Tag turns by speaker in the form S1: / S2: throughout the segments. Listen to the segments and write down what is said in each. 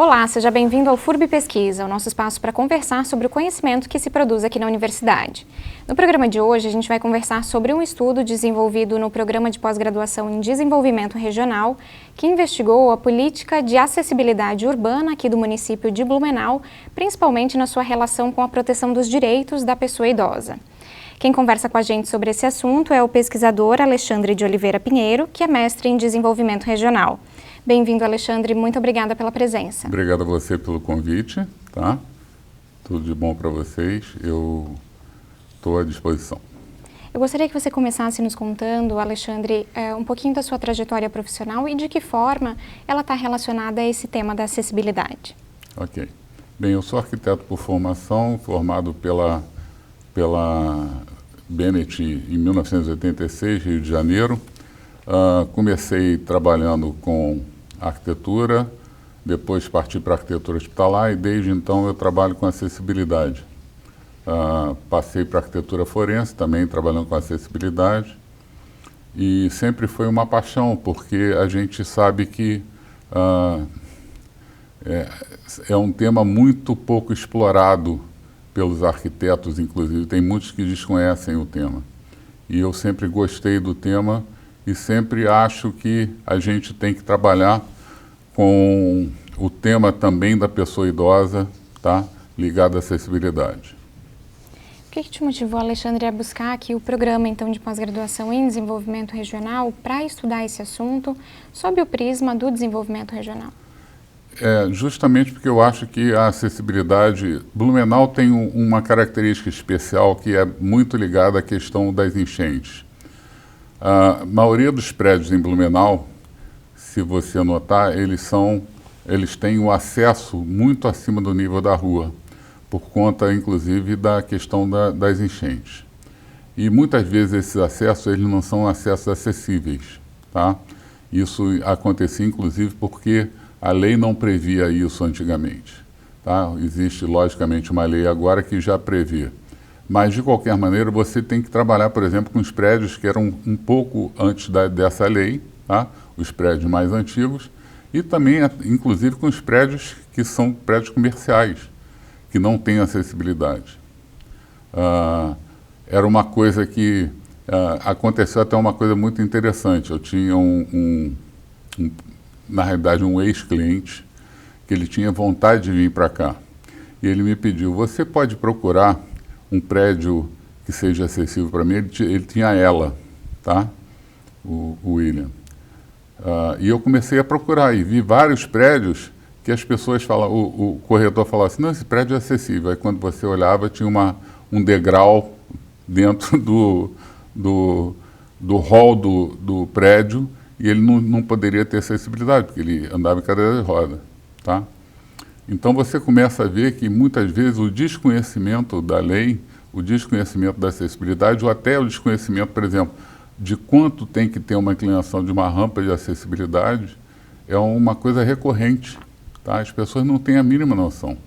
S1: Olá, seja bem-vindo ao FURB Pesquisa, o nosso espaço para conversar sobre o conhecimento que se produz aqui na universidade. No programa de hoje, a gente vai conversar sobre um estudo desenvolvido no Programa de Pós-Graduação em Desenvolvimento Regional, que investigou a política de acessibilidade urbana aqui do município de Blumenau, principalmente na sua relação com a proteção dos direitos da pessoa idosa. Quem conversa com a gente sobre esse assunto é o pesquisador Alexandre de Oliveira Pinheiro, que é mestre em Desenvolvimento Regional. Bem-vindo, Alexandre, muito obrigada pela presença.
S2: Obrigado a você pelo convite, tá? Tudo de bom para vocês, eu estou à disposição.
S1: Eu gostaria que você começasse nos contando, Alexandre, um pouquinho da sua trajetória profissional e de que forma ela está relacionada a esse tema da acessibilidade.
S2: Ok. Bem, eu sou arquiteto por formação, formado pela Bennett em 1986, Rio de Janeiro. Comecei trabalhando com arquitetura, depois parti para arquitetura hospitalar e desde então eu trabalho com acessibilidade. Passei para arquitetura forense, também trabalhando com acessibilidade, e sempre foi uma paixão, porque a gente sabe que é um tema muito pouco explorado pelos arquitetos, inclusive, tem muitos que desconhecem o tema. E eu sempre gostei do tema e sempre acho que a gente tem que trabalhar com o tema também da pessoa idosa, tá? Ligado à acessibilidade.
S1: O que te motivou, Alexandre, a buscar aqui o programa então, de pós-graduação em desenvolvimento regional para estudar esse assunto sob o prisma do desenvolvimento regional?
S2: Justamente porque eu acho que a acessibilidade... Blumenau tem uma característica especial que é muito ligada à questão das enchentes. A maioria dos prédios em Blumenau, se você notar, eles têm o acesso muito acima do nível da rua, por conta, inclusive, da questão das enchentes. E muitas vezes esses acessos eles não são acessos acessíveis, tá? Isso acontecia, inclusive, porque a lei não previa isso antigamente, tá? Existe, logicamente, uma lei agora que já prevê. Mas, de qualquer maneira, você tem que trabalhar, por exemplo, com os prédios que eram um pouco antes dessa lei, tá? Os prédios mais antigos, e também, inclusive, com os prédios que são prédios comerciais, que não têm acessibilidade. Era uma coisa que... aconteceu até uma coisa muito interessante. Eu tinha na realidade, um ex-cliente, que ele tinha vontade de vir para cá. E ele me pediu, você pode procurar um prédio que seja acessível para mim? Ele tinha ela, tá? O William. E eu comecei a procurar e vi vários prédios que as pessoas falam, o corretor falava assim, não, esse prédio é acessível. Aí quando você olhava, tinha um degrau dentro do hall do prédio e ele não poderia ter acessibilidade, porque ele andava em cadeira de roda, tá? Então você começa a ver que muitas vezes o desconhecimento da lei, o desconhecimento da acessibilidade, ou até o desconhecimento, por exemplo, de quanto tem que ter uma inclinação de uma rampa de acessibilidade, é uma coisa recorrente, tá? As pessoas não têm a mínima noção.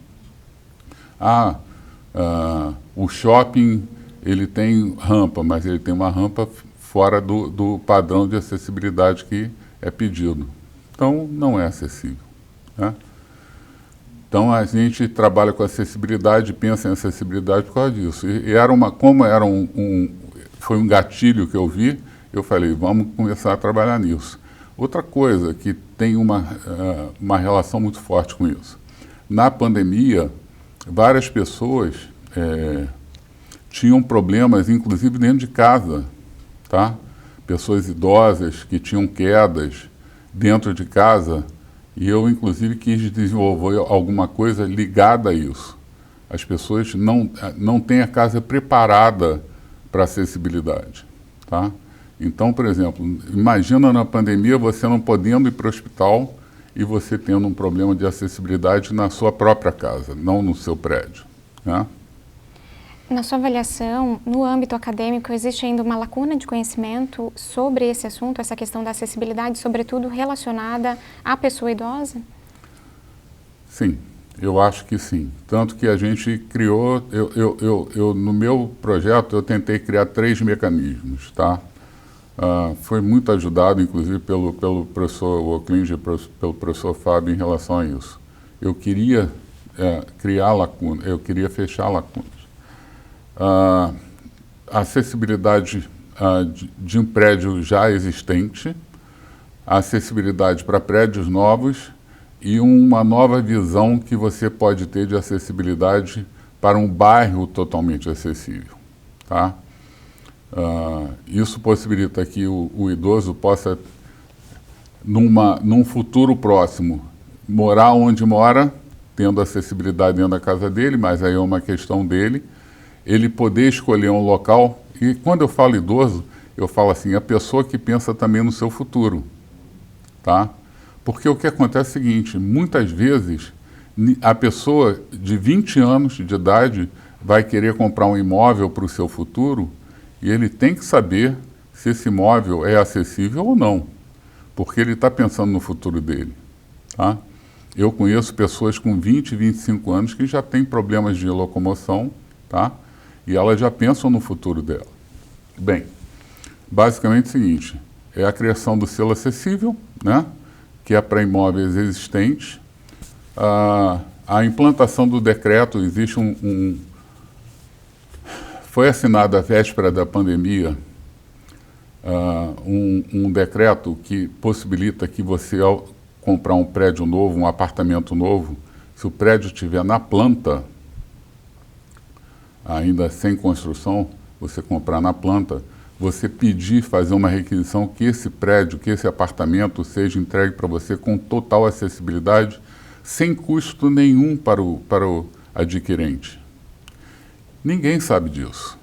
S2: O shopping, ele tem rampa, mas ele tem uma rampa fora do padrão de acessibilidade que é pedido. Então, não é acessível, né? Então, a gente trabalha com acessibilidade, pensa em acessibilidade por causa disso. Foi um gatilho que eu vi, eu falei, vamos começar a trabalhar nisso. Outra coisa que tem uma relação muito forte com isso. Na pandemia, várias pessoas tinham problemas, inclusive dentro de casa, tá? Pessoas idosas que tinham quedas dentro de casa, e eu, inclusive, quis desenvolver alguma coisa ligada a isso. As pessoas não têm a casa preparada para acessibilidade, tá? Então, por exemplo, imagina na pandemia você não podendo ir para o hospital e você tendo um problema de acessibilidade na sua própria casa, não no seu prédio, né?
S1: Na sua avaliação, no âmbito acadêmico, existe ainda uma lacuna de conhecimento sobre esse assunto, essa questão da acessibilidade, sobretudo relacionada à pessoa idosa?
S2: Sim, eu acho que sim. Tanto que a gente criou, no meu projeto, eu tentei criar 3 mecanismos, tá? Foi muito ajudado, inclusive, pelo professor Oclinger, pelo professor Fábio, em relação a isso. eu queria criar lacunas, eu queria fechar lacunas. A acessibilidade de um prédio já existente, a acessibilidade para prédios novos e uma nova visão que você pode ter de acessibilidade para um bairro totalmente acessível. Tá? Isso possibilita que o idoso possa, num futuro próximo, morar onde mora, tendo acessibilidade dentro da casa dele, mas aí é uma questão dele, ele poder escolher um local, e quando eu falo idoso, eu falo assim, a pessoa que pensa também no seu futuro, tá? Porque o que acontece é o seguinte, muitas vezes a pessoa de 20 anos de idade vai querer comprar um imóvel para o seu futuro e ele tem que saber se esse imóvel é acessível ou não, porque ele está pensando no futuro dele, tá? Eu conheço pessoas com 20, 25 anos que já têm problemas de locomoção, tá? E elas já pensam no futuro dela. Bem, basicamente é o seguinte, é a criação do selo acessível, né? Que é para imóveis existentes. A implantação do decreto, existe foi assinado à véspera da pandemia um decreto que possibilita que você, ao comprar um prédio novo, um apartamento novo, se o prédio estiver na planta, ainda sem construção, você comprar na planta, você pedir, fazer uma requisição que esse prédio, que esse apartamento seja entregue para você com total acessibilidade, sem custo nenhum para o adquirente. Ninguém sabe disso.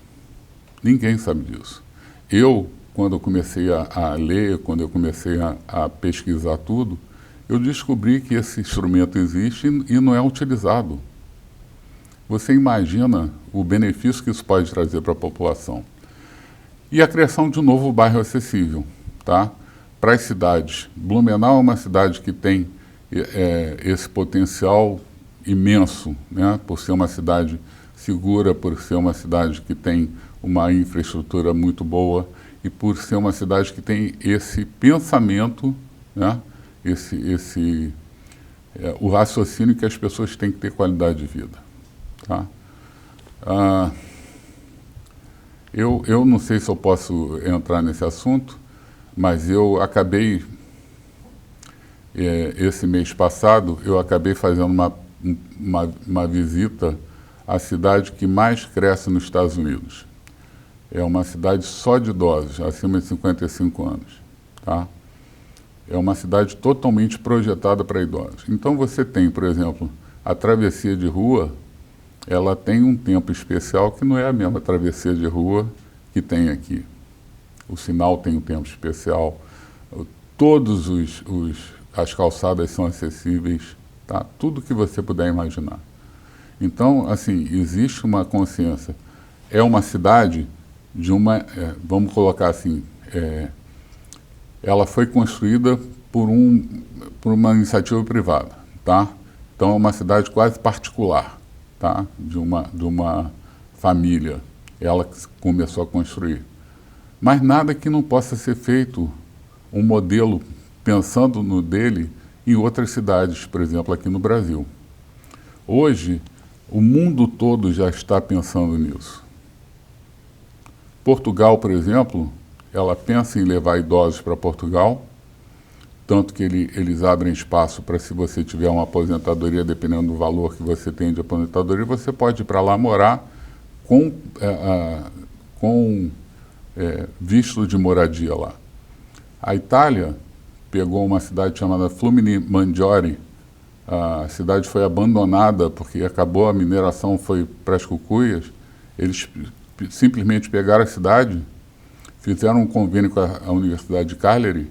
S2: Ninguém sabe disso. Eu, quando eu comecei a ler, quando eu comecei a pesquisar tudo, eu descobri que esse instrumento existe e não é utilizado. Você imagina o benefício que isso pode trazer para a população. E a criação de um novo bairro acessível, tá? Para as cidades. Blumenau é uma cidade que tem esse potencial imenso, né? Por ser uma cidade segura, por ser uma cidade que tem uma infraestrutura muito boa e por ser uma cidade que tem esse pensamento, né? O raciocínio que as pessoas têm que ter qualidade de vida. Tá? Eu não sei se eu posso entrar nesse assunto, mas eu acabei, esse mês passado, eu acabei fazendo uma visita à cidade que mais cresce nos Estados Unidos. É uma cidade só de idosos, acima de 55 anos. Tá? É uma cidade totalmente projetada para idosos. Então você tem, por exemplo, a travessia de rua, ela tem um tempo especial que não é a mesma travessia de rua que tem aqui. O sinal tem um tempo especial, as calçadas são acessíveis, tá? Tudo que você puder imaginar. Então, assim, existe uma consciência. É uma cidade de vamos colocar assim, ela foi construída por uma iniciativa privada, tá? Então é uma cidade quase particular, tá? De uma família, ela que começou a construir. Mas nada que não possa ser feito um modelo pensando no dele em outras cidades, por exemplo, aqui no Brasil. Hoje, o mundo todo já está pensando nisso. Portugal, por exemplo, ela pensa em levar idosos para Portugal, tanto que eles abrem espaço para, se você tiver uma aposentadoria, dependendo do valor que você tem de aposentadoria, você pode ir para lá morar com visto de moradia lá. A Itália pegou uma cidade chamada Flumini Maggiore. A cidade foi abandonada porque acabou a mineração, foi para as cucuias. Eles simplesmente pegaram a cidade, fizeram um convênio com a Universidade de Cagliari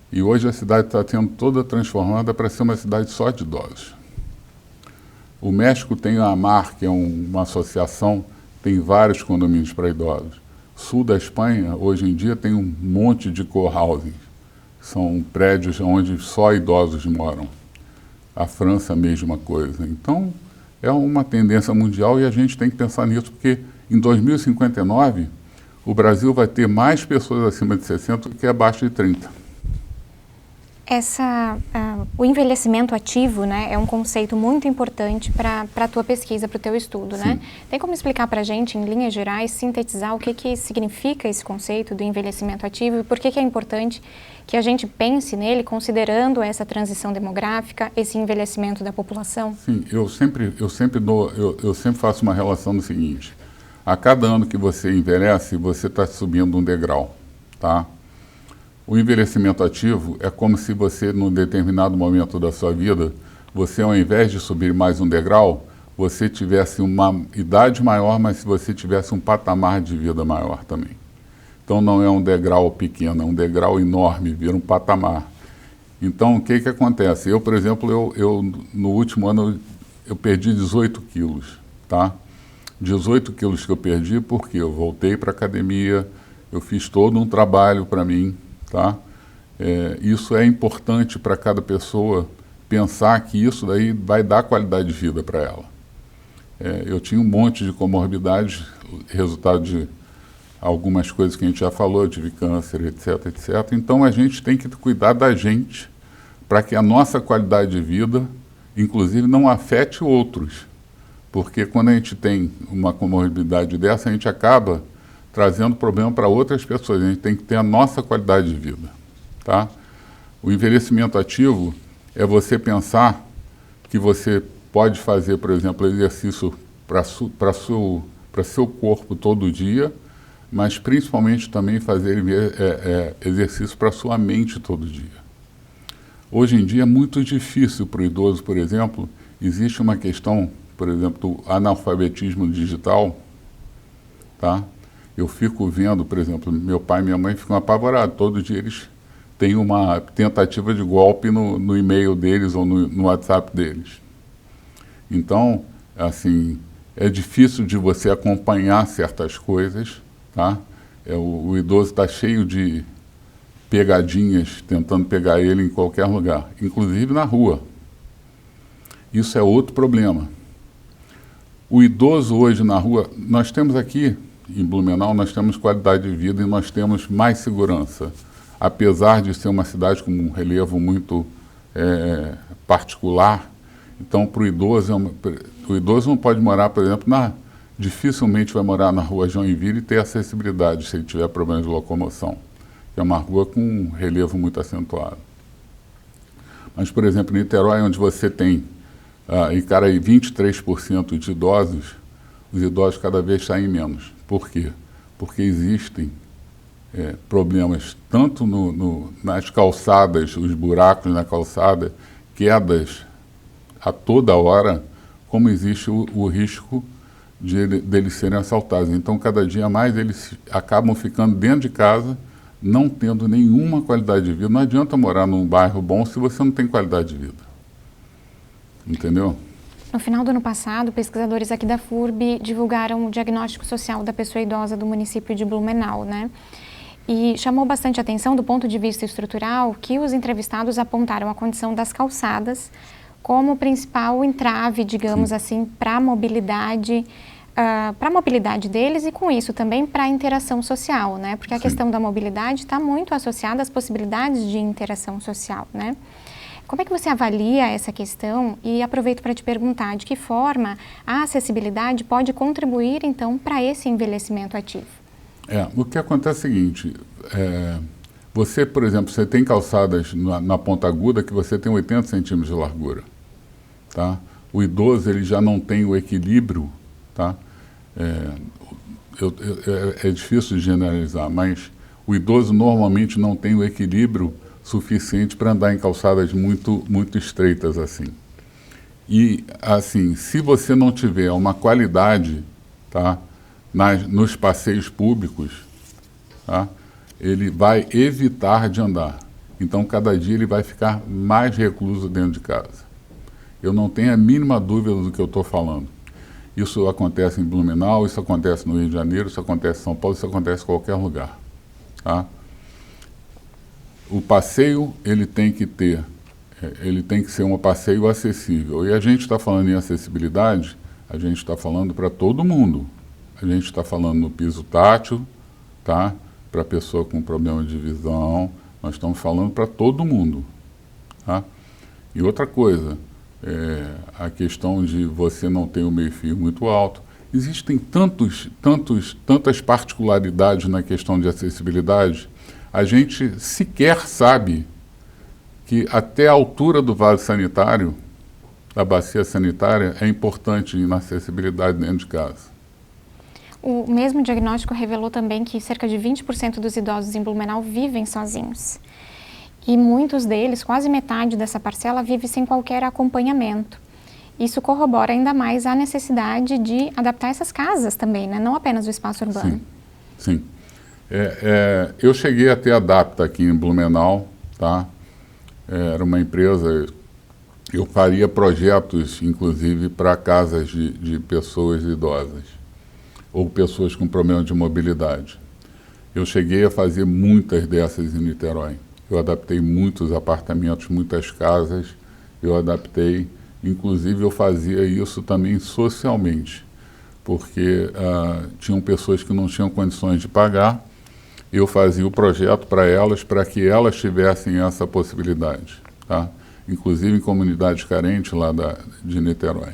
S2: e hoje a cidade está sendo toda transformada para ser uma cidade só de idosos. O México tem a AMAR, que é uma associação, tem vários condomínios para idosos. Sul da Espanha, hoje em dia, tem um monte de cohousing. São prédios onde só idosos moram. A França, a mesma coisa. Então, é uma tendência mundial e a gente tem que pensar nisso, porque em 2059, o Brasil vai ter mais pessoas acima de 60 do que abaixo de 30.
S1: O envelhecimento ativo, né, é um conceito muito importante para a tua pesquisa, para o teu estudo, né? Tem como explicar para a gente, em linhas gerais, sintetizar o que significa esse conceito do envelhecimento ativo e por que é importante que a gente pense nele considerando essa transição demográfica, esse envelhecimento da população?
S2: Sim, eu sempre faço uma relação do seguinte: a cada ano que você envelhece, você está subindo um degrau, tá? O envelhecimento ativo é como se você, num determinado momento da sua vida, você, ao invés de subir mais um degrau, você tivesse uma idade maior, mas se você tivesse um patamar de vida maior também. Então não é um degrau pequeno, é um degrau enorme, vira um patamar. Então o que acontece? Eu, por exemplo, no último ano eu perdi 18 quilos, tá? 18 quilos que eu perdi porque eu voltei para a academia, eu fiz todo um trabalho para mim, tá? Isso é importante para cada pessoa pensar que isso daí vai dar qualidade de vida para ela. Eu tinha um monte de comorbidades, resultado de algumas coisas que a gente já falou, eu tive câncer, etc, etc. Então a gente tem que cuidar da gente para que a nossa qualidade de vida, inclusive, não afete outros. Porque quando a gente tem uma comorbidade dessa, a gente acaba trazendo problema para outras pessoas. A gente tem que ter a nossa qualidade de vida, tá? O envelhecimento ativo é você pensar que você pode fazer, por exemplo, exercício para seu corpo todo dia, mas principalmente também fazer exercício para sua mente todo dia. Hoje em dia é muito difícil para o idoso, por exemplo, existe uma questão, por exemplo, do analfabetismo digital, tá? Eu fico vendo, por exemplo, meu pai e minha mãe ficam apavorados. Todo dia eles têm uma tentativa de golpe no e-mail deles ou no WhatsApp deles. Então, assim, é difícil de você acompanhar certas coisas, tá? O idoso está cheio de pegadinhas, tentando pegar ele em qualquer lugar, inclusive na rua. Isso é outro problema. O idoso hoje na rua, nós temos aqui, em Blumenau, nós temos qualidade de vida e nós temos mais segurança. Apesar de ser uma cidade com um relevo muito particular, então para o idoso não pode morar, por exemplo, dificilmente vai morar na rua Joinville e ter acessibilidade se ele tiver problemas de locomoção, que é uma rua com um relevo muito acentuado. Mas, por exemplo, em Niterói, onde você tem, encara aí 23% de idosos, os idosos cada vez saem menos. Por quê? Porque existem problemas tanto nas calçadas, os buracos na calçada, quedas a toda hora, como existe o risco deles serem assaltados. Então, cada dia mais eles acabam ficando dentro de casa, não tendo nenhuma qualidade de vida. Não adianta morar num bairro bom se você não tem qualidade de vida. Entendeu?
S1: No final do ano passado, pesquisadores aqui da FURB divulgaram o diagnóstico social da pessoa idosa do município de Blumenau, né? E chamou bastante atenção, do ponto de vista estrutural, que os entrevistados apontaram a condição das calçadas como principal entrave, digamos assim, para a mobilidade deles e, com isso, também para a interação social, né? Porque a questão da mobilidade está muito associada às possibilidades de interação social, né? Como é que você avalia essa questão? E aproveito para te perguntar, de que forma a acessibilidade pode contribuir, então, para esse envelhecimento ativo?
S2: O que acontece é o seguinte, você, por exemplo, você tem calçadas na ponta aguda que você tem 80 centímetros de largura, tá? O idoso, ele já não tem o equilíbrio, tá? É difícil de generalizar, mas o idoso normalmente não tem o equilíbrio suficiente para andar em calçadas muito, muito estreitas assim. E, assim, se você não tiver uma qualidade, tá, nos passeios públicos, tá, ele vai evitar de andar. Então, cada dia ele vai ficar mais recluso dentro de casa. Eu não tenho a mínima dúvida do que eu estou falando. Isso acontece em Blumenau, isso acontece no Rio de Janeiro, isso acontece em São Paulo, isso acontece em qualquer lugar, tá? O passeio, ele tem que ser um passeio acessível. E a gente está falando em acessibilidade, a gente está falando para todo mundo. A gente está falando no piso tátil, tá? Para pessoa com problema de visão, nós estamos falando para todo mundo, Tá? E outra coisa, a questão de você não ter um meio-fio muito alto. Existem tantas particularidades na questão de acessibilidade, a gente sequer sabe que até a altura do vaso sanitário, da bacia sanitária, é importante na acessibilidade dentro de casa.
S1: O mesmo diagnóstico revelou também que cerca de 20% dos idosos em Blumenau vivem sozinhos. E muitos deles, quase metade dessa parcela, vive sem qualquer acompanhamento. Isso corrobora ainda mais a necessidade de adaptar essas casas também, né? Não apenas o espaço urbano.
S2: Sim, sim. Eu cheguei a ter a Adapta aqui em Blumenau, tá? Era uma empresa, eu faria projetos, inclusive, para casas de pessoas idosas ou pessoas com problema de mobilidade. Eu cheguei a fazer muitas dessas em Niterói. Eu adaptei muitos apartamentos, muitas casas, eu adaptei, inclusive eu fazia isso também socialmente, porque tinham pessoas que não tinham condições de pagar, eu fazia o projeto para que elas tivessem essa possibilidade, tá? Inclusive em comunidades carentes lá de Niterói.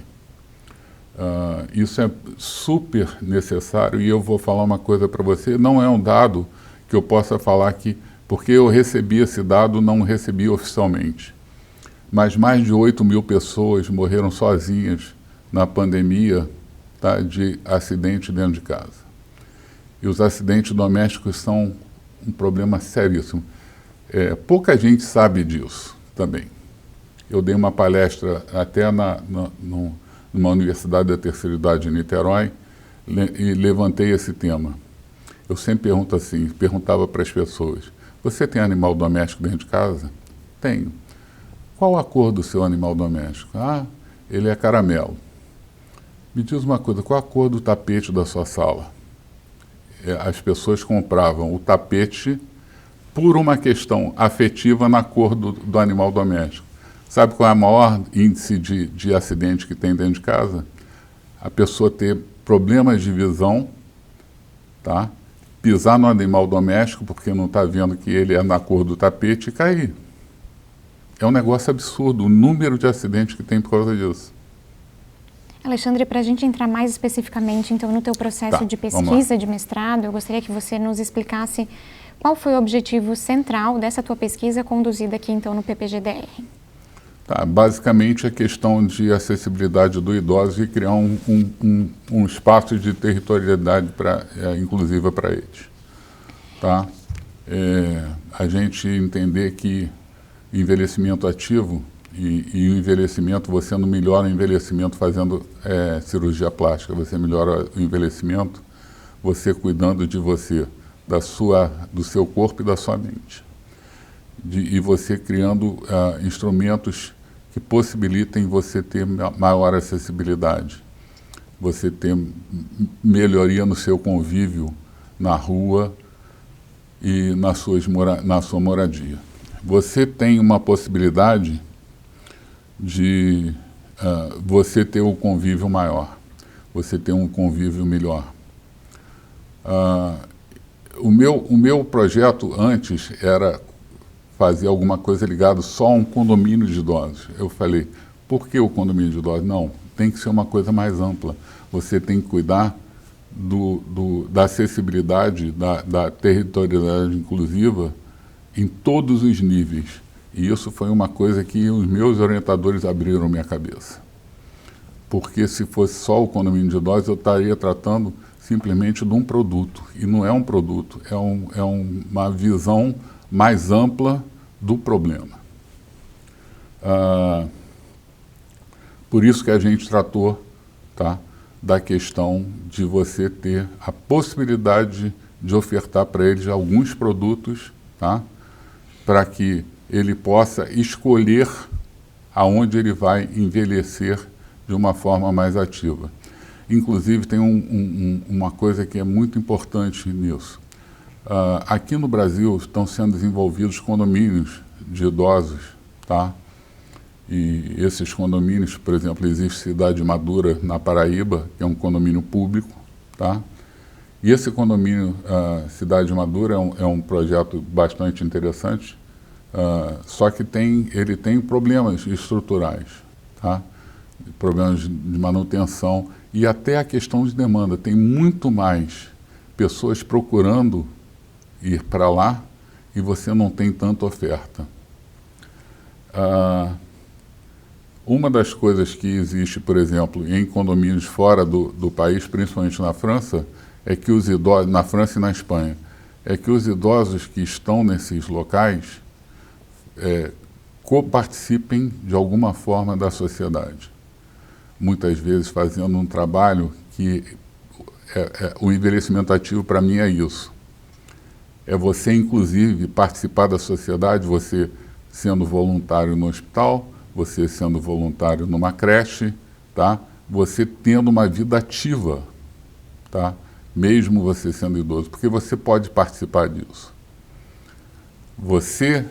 S2: Isso é super necessário e eu vou falar uma coisa para você, não é um dado que eu possa falar que, porque eu recebi esse dado, não recebi oficialmente, mas mais de 8.000 pessoas morreram sozinhas na pandemia, tá, de acidente dentro de casa. E os acidentes domésticos são um problema seríssimo. Pouca gente sabe disso também. Eu dei uma palestra até numa universidade da terceira idade de Niterói e levantei esse tema. Eu sempre perguntava para as pessoas, você tem animal doméstico dentro de casa? Tenho. Qual a cor do seu animal doméstico? Ah, ele é caramelo. Me diz uma coisa, qual a cor do tapete da sua sala? As pessoas compravam o tapete por uma questão afetiva na cor do animal doméstico. Sabe qual é o maior índice de acidente que tem dentro de casa? A pessoa ter problemas de visão, tá? Pisar no animal doméstico porque não está vendo que ele é na cor do tapete e cair. É um negócio absurdo o número de acidentes que tem por causa disso.
S1: Alexandre, para a gente entrar mais especificamente, então, no teu processo de pesquisa de mestrado, eu gostaria que você nos explicasse qual foi o objetivo central dessa tua pesquisa conduzida aqui, então, no PPG-DR.
S2: Tá, basicamente a questão de acessibilidade do idoso e criar um espaço de territorialidade inclusiva para eles. Tá? A gente entender que envelhecimento ativo e o envelhecimento, você não melhora o envelhecimento fazendo cirurgia plástica, você melhora o envelhecimento você cuidando de você, do seu corpo e da sua mente. E você criando instrumentos que possibilitem você ter maior acessibilidade, você ter melhoria no seu convívio na rua e na sua moradia. Você tem uma possibilidade de você ter um convívio maior, você ter um convívio melhor. O meu projeto antes era fazer alguma coisa ligada só a um condomínio de idosos. Eu falei, por que o condomínio de idosos? Não, tem que ser uma coisa mais ampla. Você tem que cuidar da acessibilidade, da territorialidade inclusiva em todos os níveis. E isso foi uma coisa que os meus orientadores abriram minha cabeça. Porque se fosse só o condomínio de idosos, eu estaria tratando simplesmente de um produto. E não é um produto, é uma visão mais ampla do problema. Por isso que a gente tratou, tá, da questão de você ter a possibilidade de ofertar para eles alguns produtos, tá, para que ele possa escolher aonde ele vai envelhecer de uma forma mais ativa. Inclusive, tem uma coisa que é muito importante nisso. Aqui no Brasil estão sendo desenvolvidos condomínios de idosos, tá? E esses condomínios, por exemplo, existe Cidade Madura na Paraíba, que é um condomínio público, tá? E esse condomínio Cidade Madura é um projeto bastante interessante, Só que ele tem problemas estruturais, tá? Problemas de manutenção e até a questão de demanda. Tem muito mais pessoas procurando ir para lá e você não tem tanta oferta. Uma das coisas que existe, por exemplo, em condomínios fora do país, principalmente na França, é que os idosos, na França e na Espanha, é que os idosos que estão nesses locais coparticipem de alguma forma da sociedade. Muitas vezes fazendo um trabalho que o envelhecimento ativo para mim é isso. É você, inclusive, participar da sociedade, você sendo voluntário no hospital, você sendo voluntário numa creche, tá? Você tendo uma vida ativa, tá? Mesmo você sendo idoso, porque você pode participar disso. Você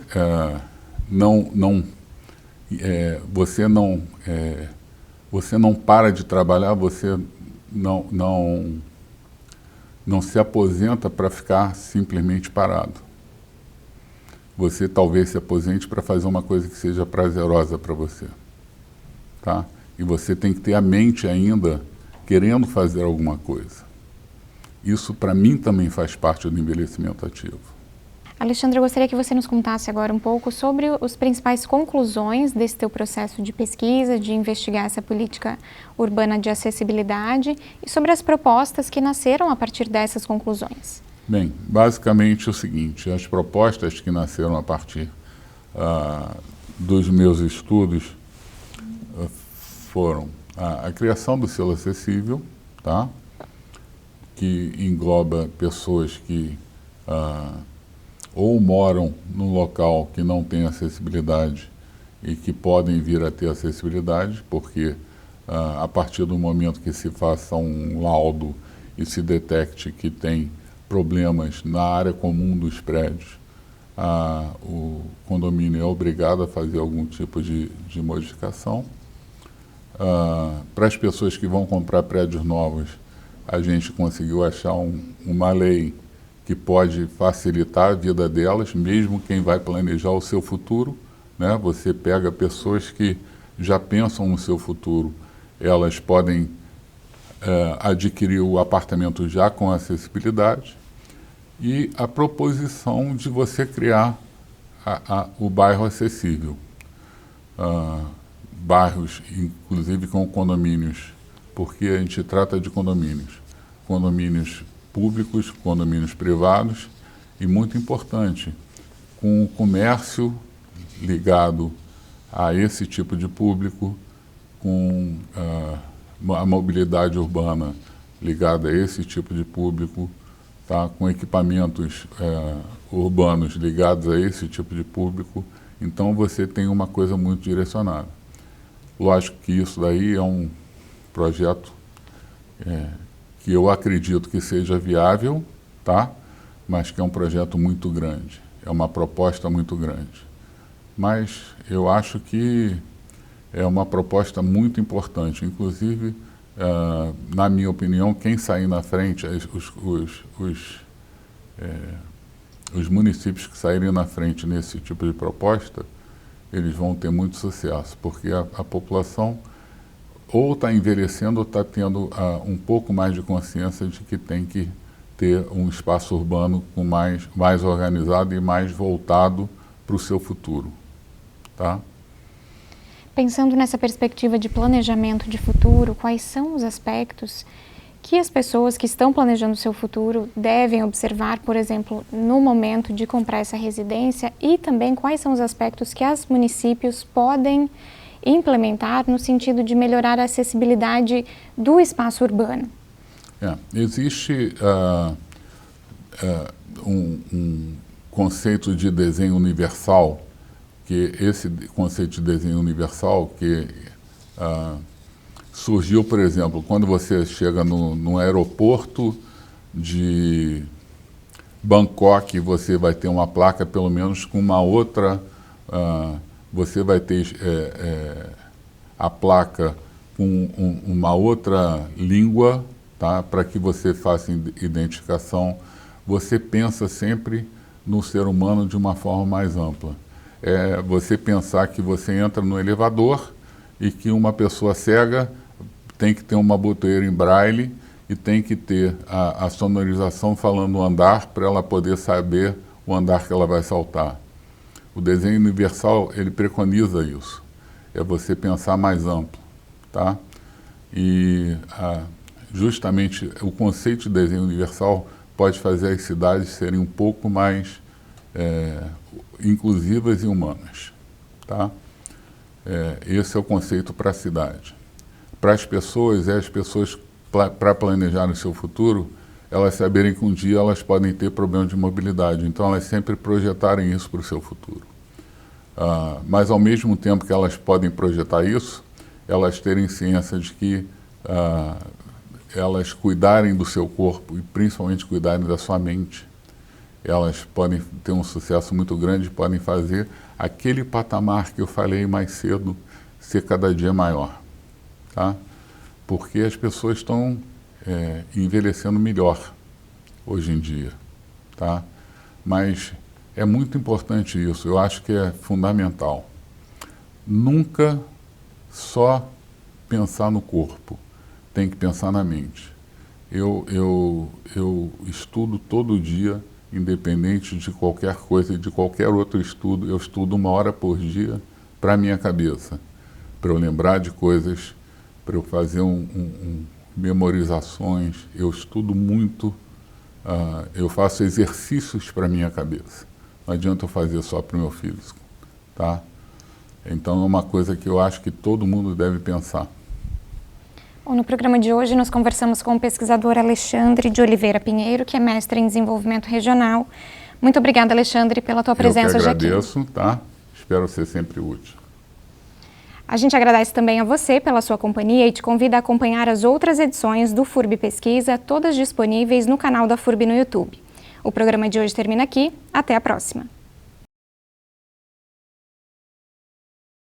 S2: você não para de trabalhar, você não se aposenta para ficar simplesmente parado. Você talvez se aposente para fazer uma coisa que seja prazerosa para você, tá? E você tem que ter a mente ainda querendo fazer alguma coisa. Isso, para mim, também faz parte do envelhecimento ativo.
S1: Alexandre, eu gostaria que você nos contasse agora um pouco sobre as principais conclusões desse teu processo de pesquisa, de investigar essa política urbana de acessibilidade e sobre as propostas que nasceram a partir dessas conclusões.
S2: Bem, basicamente é o seguinte, as propostas que nasceram a partir dos meus estudos foram a criação do selo acessível, tá? Que engloba pessoas que ou moram num local que não tem acessibilidade e que podem vir a ter acessibilidade, porque a partir do momento que se faça um laudo e se detecte que tem problemas na área comum dos prédios, o condomínio é obrigado a fazer algum tipo de modificação. Para as pessoas que vão comprar prédios novos, a gente conseguiu achar uma lei que pode facilitar a vida delas, mesmo quem vai planejar o seu futuro, né? Você pega pessoas que já pensam no seu futuro, elas podem adquirir o apartamento já com acessibilidade, e a proposição de você criar o bairro acessível. Bairros, inclusive com condomínios, porque a gente trata de condomínios públicos, condomínios privados, e muito importante, com o comércio ligado a esse tipo de público, com a mobilidade urbana ligada a esse tipo de público, tá? Com equipamentos urbanos ligados a esse tipo de público. Então você tem uma coisa muito direcionada. Lógico que isso daí é um projeto que eu acredito que seja viável, tá? Mas que é um projeto muito grande, é uma proposta muito grande. Mas eu acho que é uma proposta muito importante, inclusive, na minha opinião, quem sair na frente, os municípios que saírem na frente nesse tipo de proposta, eles vão ter muito sucesso, porque a população ou está envelhecendo ou está tendo um pouco mais de consciência de que tem que ter um espaço urbano mais organizado e mais voltado para o seu futuro, tá?
S1: Pensando nessa perspectiva de planejamento de futuro, quais são os aspectos que as pessoas que estão planejando o seu futuro devem observar, por exemplo, no momento de comprar essa residência, e também quais são os aspectos que os municípios podem implementar no sentido de melhorar a acessibilidade do espaço urbano?
S2: Existe um conceito de desenho universal, que esse conceito de desenho universal que surgiu, por exemplo, quando você chega no aeroporto de Bangkok, você vai ter uma placa pelo menos com uma outra, você vai ter a placa com uma outra língua, tá? Para que você faça identificação. Você pensa sempre no ser humano de uma forma mais ampla. é você pensar que você entra no elevador e que uma pessoa cega tem que ter uma botoeira em braille e tem que ter a sonorização falando o andar para ela poder saber o andar que ela vai saltar. O desenho universal, ele preconiza isso. É você pensar mais amplo, tá? E justamente o conceito de desenho universal pode fazer as cidades serem um pouco mais inclusivas e humanas, tá? Esse é o conceito para a cidade. Para as pessoas, para planejar o seu futuro, elas saberem que um dia elas podem ter problemas de mobilidade, então elas sempre projetarem isso para o seu futuro. Mas ao mesmo tempo que elas podem projetar isso, elas terem ciência de que elas cuidarem do seu corpo e principalmente cuidarem da sua mente, elas podem ter um sucesso muito grande, podem fazer aquele patamar que eu falei mais cedo ser cada dia maior, tá? Porque as pessoas estão envelhecendo melhor hoje em dia, tá? Mas é muito importante isso, eu acho que é fundamental. Nunca só pensar no corpo, tem que pensar na mente. Eu estudo todo dia, independente de qualquer coisa e de qualquer outro estudo, eu estudo 1 hora por dia para a minha cabeça, para eu lembrar de coisas, para eu fazer memorizações, eu estudo muito, eu faço exercícios para a minha cabeça. Não adianta eu fazer só para o meu físico, tá? Então é uma coisa que eu acho que todo mundo deve pensar.
S1: Bom, no programa de hoje nós conversamos com o pesquisador Alexandre de Oliveira Pinheiro, que é mestre em desenvolvimento regional. Muito obrigada, Alexandre, pela tua presença hoje aqui.
S2: Eu que agradeço, tá? Espero ser sempre útil.
S1: A gente agradece também a você pela sua companhia e te convida a acompanhar as outras edições do FURB Pesquisa, todas disponíveis no canal da FURB no YouTube. O programa de hoje termina aqui. Até a próxima.